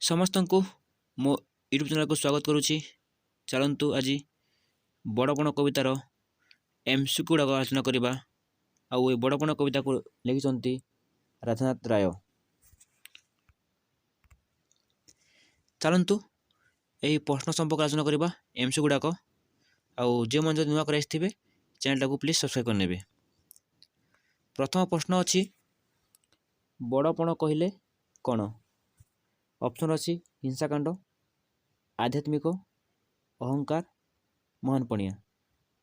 ସମସ୍ତଙ୍କୁ ମୋ ୟୁଟ୍ୟୁବ୍ ଚ୍ୟାନେଲକୁ ସ୍ୱାଗତ କରୁଛି। ଚାଲନ୍ତୁ ଆଜି ବଡ଼ପଣ କବିତାର ଏମ୍ସିକ୍ୟୁ ଗୁଡ଼ାକ ଆଲୋଚନା କରିବା। ଆଉ ଏ ବଡ଼ପଣ କବିତାକୁ ଲେଖିଛନ୍ତି ରାଧାନାଥ ରାୟ। ଚାଲନ୍ତୁ ଏହି ପ୍ରଶ୍ନ ସମ୍ପର୍କରେ ଆଲୋଚନା କରିବା ଏମ୍ସିକ୍ୟୁ ଗୁଡ଼ାକ। ଆଉ ଯେଉଁମାନେ ଯଦି ନୂଆ କରି ଆସିଥିବେ ଚ୍ୟାନେଲଟାକୁ ପ୍ଲିଜ୍ ସବସ୍କ୍ରାଇବ୍ କରିନେବେ। ପ୍ରଥମ ପ୍ରଶ୍ନ ଅଛି, ବଡ଼ପଣ କହିଲେ କ'ଣ? ଅପସନ୍ ଅଛି ହିଂସାକାଣ୍ଡ, ଆଧ୍ୟାତ୍ମିକ, ଅହଙ୍କାର, ମହାନ ପଣିଆ।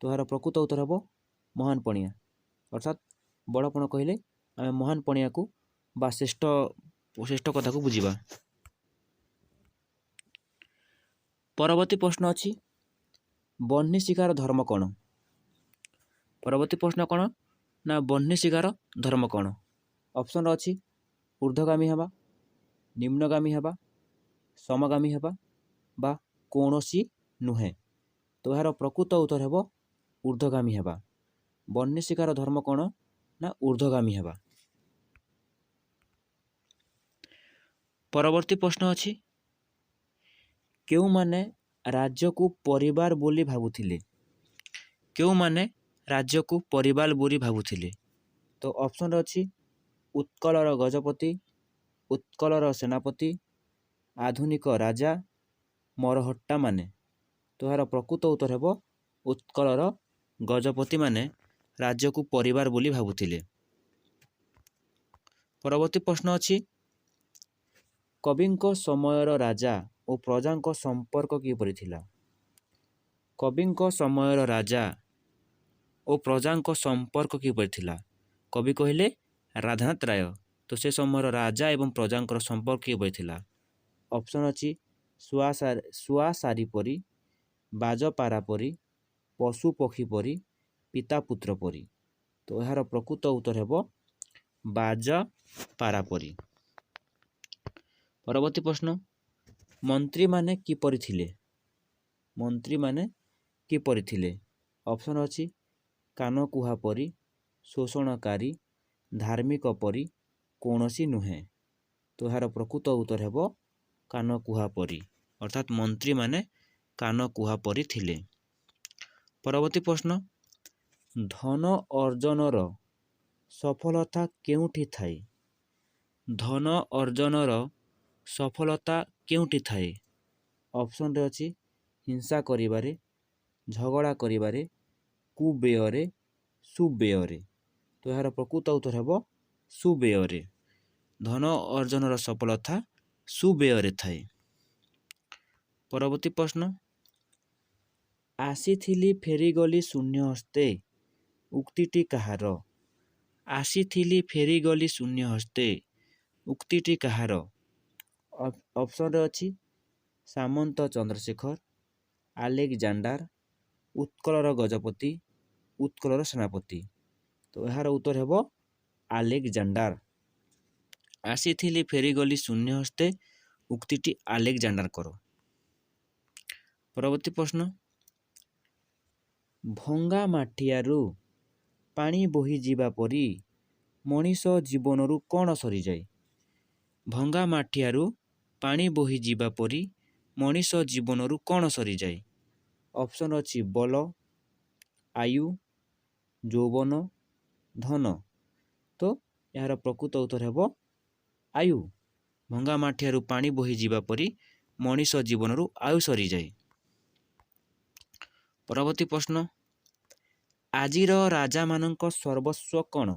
ତ ଏହାର ପ୍ରକୃତ ଉତ୍ତର ହେବ ମହାନ ପଣିଆ। ଅର୍ଥାତ୍ ବଡ଼ପଣ କହିଲେ ଆମେ ମହାନ ପଣିଆକୁ ବା ଶ୍ରେଷ୍ଠ କଥାକୁ ବୁଝିବା। ପରବର୍ତ୍ତୀ ପ୍ରଶ୍ନ ଅଛି, ବହ୍ନି ଶିକାର ଧର୍ମ କ'ଣ? ପରବର୍ତ୍ତୀ ପ୍ରଶ୍ନ କ'ଣ ନା ବହ୍ନି ଶିକାର ଧର୍ମ କ'ଣ? ଅପସନ୍ରେ ଅଛି ଊର୍ଦ୍ଧ୍ୱଗାମୀ ହେବା, ନିମ୍ନଗାମୀ ହେବା, ସମଗାମୀ ହେବା ବା କୌଣସି ନୁହେଁ। ତ ଏହାର ପ୍ରକୃତ ଉତ୍ତର ହେବ ଊର୍ଦ୍ଧ୍ୱଗାମୀ ହେବା। ବହ୍ନି ଶିକାର ଧର୍ମ କ'ଣ ନା ଊର୍ଦ୍ଧ୍ୱଗାମୀ ହେବା। ପରବର୍ତ୍ତୀ ପ୍ରଶ୍ନ ଅଛି, କେଉଁମାନେ ରାଜ୍ୟକୁ ପରିବାର ବୋଲି ଭାବୁଥିଲେ? କେଉଁମାନେ ରାଜ୍ୟକୁ ପରିବାର ବୋଲି ଭାବୁଥିଲେ? ତ ଅପସନ୍ରେ ଅଛି ଉତ୍କଳର ଗଜପତି, ଉତ୍କଳର ସେନାପତି, ଆଧୁନିକ ରାଜା, ମରହଟ୍ଟାମାନେ। ତ ଏହାର ପ୍ରକୃତ ଉତ୍ତର ହେବ ଉତ୍କଳର ଗଜପତିମାନେ ରାଜ୍ୟକୁ ପରିବାର ବୋଲି ଭାବୁଥିଲେ। ପରବର୍ତ୍ତୀ ପ୍ରଶ୍ନ ଅଛି, କବିଙ୍କ ସମୟର ରାଜା ଓ ପ୍ରଜାଙ୍କ ସମ୍ପର୍କ କିପରି ଥିଲା? କବିଙ୍କ ସମୟର ରାଜା ଓ ପ୍ରଜାଙ୍କ ସମ୍ପର୍କ କିପରି ଥିଲା? କବି କହିଲେ ରାଧାନାଥ ରାୟ। ତ ସେ ସମୟର ରାଜା ଏବଂ ପ୍ରଜାଙ୍କର ସମ୍ପର୍କ କିପରି ଥିଲା? ଅପସନ୍ ଅଛି ଶୁଆ ସାରି ପରି, ବାଜପାରା ପରି, ପଶୁ ପକ୍ଷୀ ପରି, ପିତା ପୁତ୍ର ପରି। ତ ଏହାର ପ୍ରକୃତ ଉତ୍ତର ହେବ ବାଜପାରା ପରି। ପରବର୍ତ୍ତୀ ପ୍ରଶ୍ନ, ମନ୍ତ୍ରୀମାନେ କିପରି ଥିଲେ? ମନ୍ତ୍ରୀମାନେ କିପରି ଥିଲେ? ଅପସନ୍ ଅଛି କାନକୁହା ପରି, ଶୋଷଣକାରୀ, ଧାର୍ମିକ ପରି, କୌଣସି ନୁହେଁ। ତ ଏହାର ପ୍ରକୃତ ଉତ୍ତର ହେବ କାନକୁହା ପରି। ଅର୍ଥାତ୍ ମନ୍ତ୍ରୀମାନେ କାନକୁହା ପରି ଥିଲେ। ପରବର୍ତ୍ତୀ ପ୍ରଶ୍ନ, ଧନ ଅର୍ଜନର ସଫଳତା କେଉଁଠି ଥାଏ? ଧନ ଅର୍ଜନର ସଫଳତା କେଉଁଠି ଥାଏ? ଅପସନ୍ରେ ଅଛି ହିଂସା କରିବାରେ, ଝଗଡ଼ା କରିବାରେ, କୁବ୍ୟୟରେ, ସୁବ୍ୟୟରେ। ତ ଏହାର ପ୍ରକୃତ ଉତ୍ତର ହେବ ସୁବ୍ୟୟରେ। ଧନ ଅର୍ଜନର ସଫଳତା ସୁବ୍ୟୟରେ ଥାଏ। ପରବର୍ତ୍ତୀ ପ୍ରଶ୍ନ, ଆସିଥିଲି ଫେରିଗଲି ଶୂନ୍ୟ ହସ୍ତେ, ଉକ୍ତିଟି କାହାର? ଆସିଥିଲି ଫେରିଗଲି ଶୂନ୍ୟ ହସ୍ତେ, ଉକ୍ତିଟି କାହାର? ଅପସନ୍ରେ ଅଛି ସାମନ୍ତ ଚନ୍ଦ୍ରଶେଖର, ଆଲେକଜାଣ୍ଡାର, ଉତ୍କଳର ଗଜପତି, ଉତ୍କଳର ସେନାପତି। ତ ଏହାର ଉତ୍ତର ହେବ ଆଲେକଜାଣ୍ଡାର। ଆସିଥିଲି ଫେରିଗଲି ଶୂନ୍ୟ ହସ୍ତେ, ଉକ୍ତିଟି ଆଲେକଜାଣ୍ଡାରଙ୍କର। ପରବର୍ତ୍ତୀ ପ୍ରଶ୍ନ, ଭଙ୍ଗା ମାଠିଆରୁ ପାଣି ବୋହିଯିବା ପରି ମଣିଷ ଜୀବନରୁ କ'ଣ ସରିଯାଏ? ଭଙ୍ଗା ମାଠିଆରୁ ପାଣି ବୋହିଯିବା ପରି ମଣିଷ ଜୀବନରୁ କ'ଣ ସରିଯାଏ? ଅପସନ୍ ଅଛି ବଳ, ଆୟୁ, ଯୌବନ, ଧନ। ତ ଏହାର ପ୍ରକୃତ ଉତ୍ତର ହେବ ଆୟୁ। ଭଙ୍ଗା ମାଠିଆରୁ ପାଣି ବୋହିଯିବା ପରି ମଣିଷ ଜୀବନରୁ ଆୟୁ ସରିଯାଏ। ପରବର୍ତ୍ତୀ ପ୍ରଶ୍ନ, ଆଜିର ରାଜାମାନଙ୍କ ସର୍ବସ୍ୱ କ'ଣ?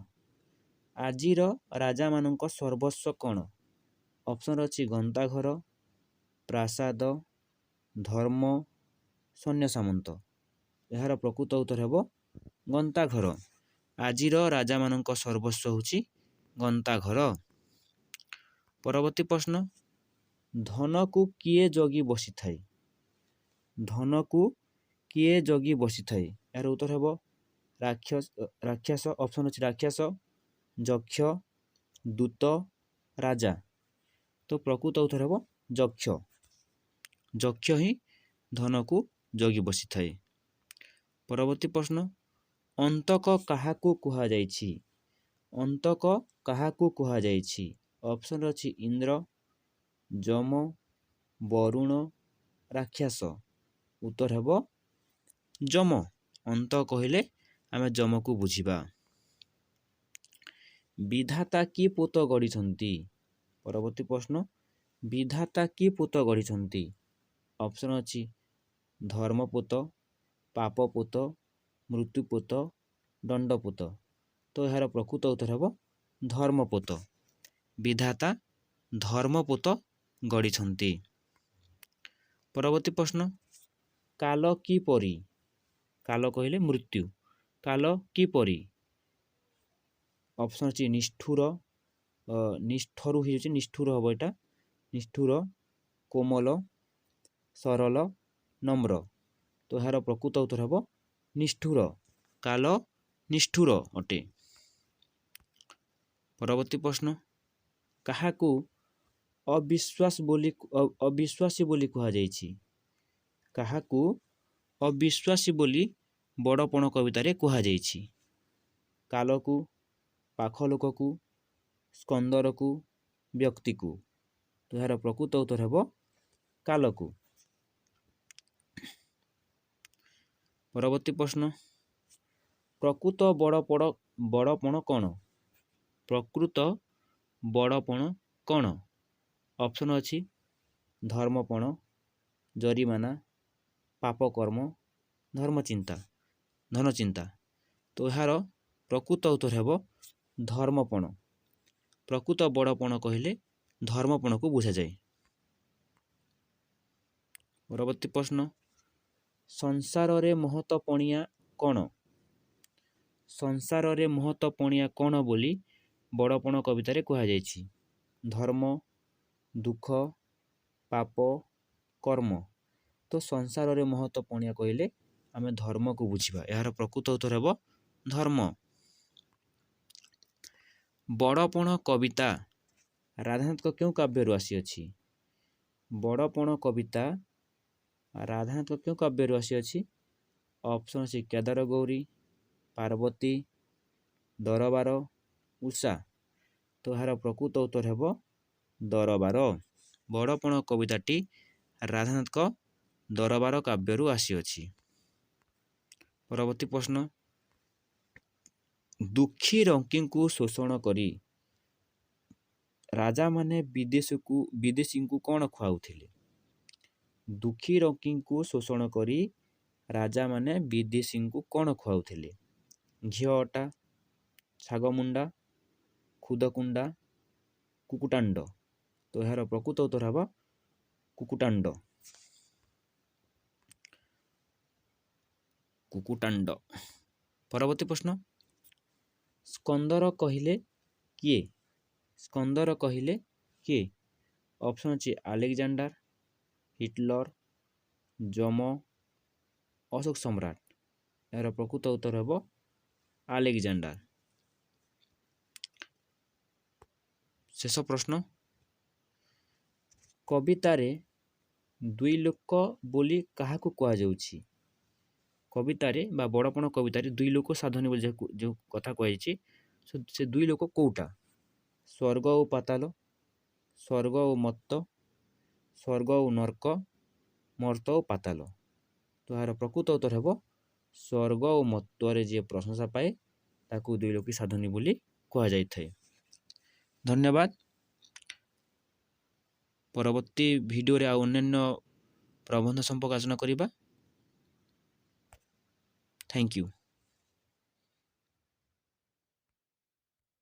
ଆଜିର ରାଜାମାନଙ୍କ ସର୍ବସ୍ୱ କ'ଣ? ଅପସନ୍ ଅଛି ଗନ୍ତାଘର, ପ୍ରାସାଦ, ଧର୍ମ, ସୈନ୍ୟ ସାମନ୍ତ। ଏହାର ପ୍ରକୃତ ଉତ୍ତର ହେବ ଗନ୍ତାଘର। ଆଜିର ରାଜାମାନଙ୍କ ସର୍ବସ୍ୱ ହେଉଛି ଗନ୍ତାଘର। ପରବର୍ତ୍ତୀ ପ୍ରଶ୍ନ, ଧନକୁ କିଏ ଜଗି ବସିଥାଏ? ଧନକୁ କିଏ ଜଗି ବସିଥାଏ? ଏହାର ଉତ୍ତର ହେବ ରାକ୍ଷସ। ଅପସନ୍ ଅଛି ରାକ୍ଷସ, ଯକ୍ଷ, ଦୂତ, ରାଜା। ତ ପ୍ରକୃତ ଉତ୍ତର ହେବ ଯକ୍ଷ। ଯକ୍ଷ ହିଁ ଧନକୁ ଜଗି ବସିଥାଏ। ପରବର୍ତ୍ତୀ ପ୍ରଶ୍ନ, ଅନ୍ତକ କାହାକୁ କୁହାଯାଇଛି? ଅନ୍ତକ କାହାକୁ କୁହାଯାଇଛି? ଅପସନ୍ରେ ଅଛି ଇନ୍ଦ୍ର, ଯମ, ବରୁଣ ରାକ୍ଷସ ଉତ୍ତର ହେବ ଯମ। ଅନ୍ତ କହିଲେ ଆମେ ଯମକୁ ବୁଝିବା। ବିଧାତା କି ପୋତ ଗଢ଼ିଛନ୍ତି? ପରବର୍ତ୍ତୀ ପ୍ରଶ୍ନ, ବିଧାତା କି ପୋତ ଗଢ଼ିଛନ୍ତି? ଅପସନ୍ ଅଛି ଧର୍ମପୋତ, ପାପପୋତ, ମୃତ୍ୟୁପୋତ, ଦଣ୍ଡପୋତ। ତ ଏହାର ପ୍ରକୃତ ଉତ୍ତର ହେବ ଧର୍ମପୋତ। ବିଧାତା ଧର୍ମପୋତ ଗଢ଼ିଛନ୍ତି। ପରବର୍ତ୍ତୀ ପ୍ରଶ୍ନ, କାଲ କିପରି? କାଲ କହିଲେ ମୃତ୍ୟୁ। କାଲ କିପରି? ଅପସନ୍ ଅଛି ନିଷ୍ଠୁର, ନିଷ୍ଠରୁ ହେଉଛି ନିଷ୍ଠୁର ହେବ ଏଇଟା, ନିଷ୍ଠୁର, କୋମଲ, ସରଳ, ନମ୍ର। ତ ଏହାର ପ୍ରକୃତ ଉତ୍ତର ହେବ ନିଷ୍ଠୁର। କାଲ ନିଷ୍ଠୁର ଅଟେ। ପରବର୍ତ୍ତୀ ପ୍ରଶ୍ନ, କାହାକୁ ଅବିଶ୍ୱାସୀ ବୋଲି କୁହାଯାଇଛି? କାହାକୁ ଅବିଶ୍ୱାସୀ ବୋଲି ବଡ଼ପଣ କବିତାରେ କୁହାଯାଇଛି? କାଲକୁ, ପାଖ ଲୋକକୁ, ସ୍କନ୍ଦରକୁ, ବ୍ୟକ୍ତିକୁ। ତ ଏହାର ପ୍ରକୃତ ଉତ୍ତର ହେବ କାଲକୁ। ପରବର୍ତ୍ତୀ ପ୍ରଶ୍ନ, ପ୍ରକୃତ ବଡ଼ପଣ କ'ଣ? ପ୍ରକୃତ ବଡ଼ପଣ କ'ଣ? ଅପସନ୍ ଅଛି ଧର୍ମପଣ, ଜରିମାନା, ପାପକର୍ମ, ଧନଚିନ୍ତା। ତ ଏହାର ପ୍ରକୃତ ଉତ୍ତର ହେବ ଧର୍ମପଣ। ପ୍ରକୃତ ବଡ଼ପଣ କହିଲେ ଧର୍ମପଣକୁ ବୁଝାଯାଏ। ପରବର୍ତ୍ତୀ ପ୍ରଶ୍ନ, ସଂସାରରେ ମହତପଣିଆ କ'ଣ? ସଂସାରରେ ମହତପଣିଆ କ'ଣ ବୋଲି ବଡ଼ପଣ କବିତାରେ କୁହାଯାଇଛି? ଧର୍ମ, ଦୁଃଖ, ପାପ, କର୍ମ। ତ ସଂସାରରେ ମହତପଣିଆ କହିଲେ ଆମେ ଧର୍ମକୁ ବୁଝିବା। ଏହାର ପ୍ରକୃତ ଉତ୍ତର ହେବ ଧର୍ମ। ବଡ଼ପଣ କବିତା ରାଧାନାଥଙ୍କ କେଉଁ କାବ୍ୟରୁ ଆସିଅଛି? ବଡ଼ପଣ କବିତା ରାଧାନାଥଙ୍କ କେଉଁ କାବ୍ୟରୁ ଆସିଅଛି? ଅପସନ୍ ଅଛି କେଦାରଗୌରୀ, ପାର୍ବତୀ, ଦରବାର, ଉଷା। ତ ଏହାର ପ୍ରକୃତ ଉତ୍ତର ହେବ ଦରବାର। ବଡ଼ପଣ କବିତାଟି ରାଧାନାଥଙ୍କ ଦରବାର କାବ୍ୟରୁ ଆସିଅଛି। ପରବର୍ତ୍ତୀ ପ୍ରଶ୍ନ, ଦୁଃଖୀ ରଙ୍କିଙ୍କୁ ଶୋଷଣ କରି ରାଜାମାନେ ବିଦେଶୀଙ୍କୁ କ'ଣ ଖୁଆଉଥିଲେ? ଦୁଃଖୀ ରଙ୍କିଙ୍କୁ ଶୋଷଣ କରି ରାଜାମାନେ ବିଦେଶୀଙ୍କୁ କ'ଣ ଖୁଆଉଥିଲେ? ଘିଅ ଅଟା, ଶାଗମୁଣ୍ଡା, ଖୁଦକୁଣ୍ଡା, କୁକୁଟାଣ୍ଡ। ତ ଏହାର ପ୍ରକୃତ ଉତ୍ତର ହେବ କୁକୁଟାଣ୍ଡ। ପରବର୍ତ୍ତୀ ପ୍ରଶ୍ନ, ସ୍କନ୍ଦର କହିଲେ କିଏ? ସ୍କନ୍ଦର କହିଲେ କିଏ? ଅପସନ୍ ଅଛି ଆଲେକଜାଣ୍ଡାର, ହିଟଲର, ଯମ, ଅଶୋକ ସମ୍ରାଟ। ଏହାର ପ୍ରକୃତ ଉତ୍ତର ହେବ ଆଲେକଜାଣ୍ଡାର। ଶେଷ ପ୍ରଶ୍ନ, କବିତାରେ ଦୁଇ ଲୋକ ବୋଲି କାହାକୁ କୁହାଯାଉଛି? କବିତାରେ ବା ବଡ଼ପଣ କବିତାରେ ଦୁଇ ଲୋକ ସାଧନୀ ବୋଲି ଯେଉଁ କଥା କୁହାଯାଇଛି ସେ ଦୁଇ ଲୋକ କେଉଁଟା? ସ୍ୱର୍ଗ ଓ ପାତାଳ, ସ୍ୱର୍ଗ ଓ ମର୍ତ୍ତ, ସ୍ୱର୍ଗ ଓ ନର୍କ, ମର୍ତ୍ତ ଓ ପାତାଳ। ତ ଏହାର ପ୍ରକୃତ ଉତ୍ତର ହେବ ସ୍ୱର୍ଗ ଓ ମର୍ତ୍ତରେ ଯିଏ ପ୍ରଶଂସା ପାଏ ତାକୁ ଦୁଇ ଲୋକ ସାଧନୀ ବୋଲି କୁହାଯାଇଥାଏ। ଧନ୍ୟବାଦ। ପରବର୍ତ୍ତୀ ଭିଡ଼ିଓରେ ଆଉ ଅନ୍ୟାନ୍ୟ ପ୍ରବନ୍ଧ ସମ୍ପର୍କ ଆଲୋଚନା କରିବା। Thank you.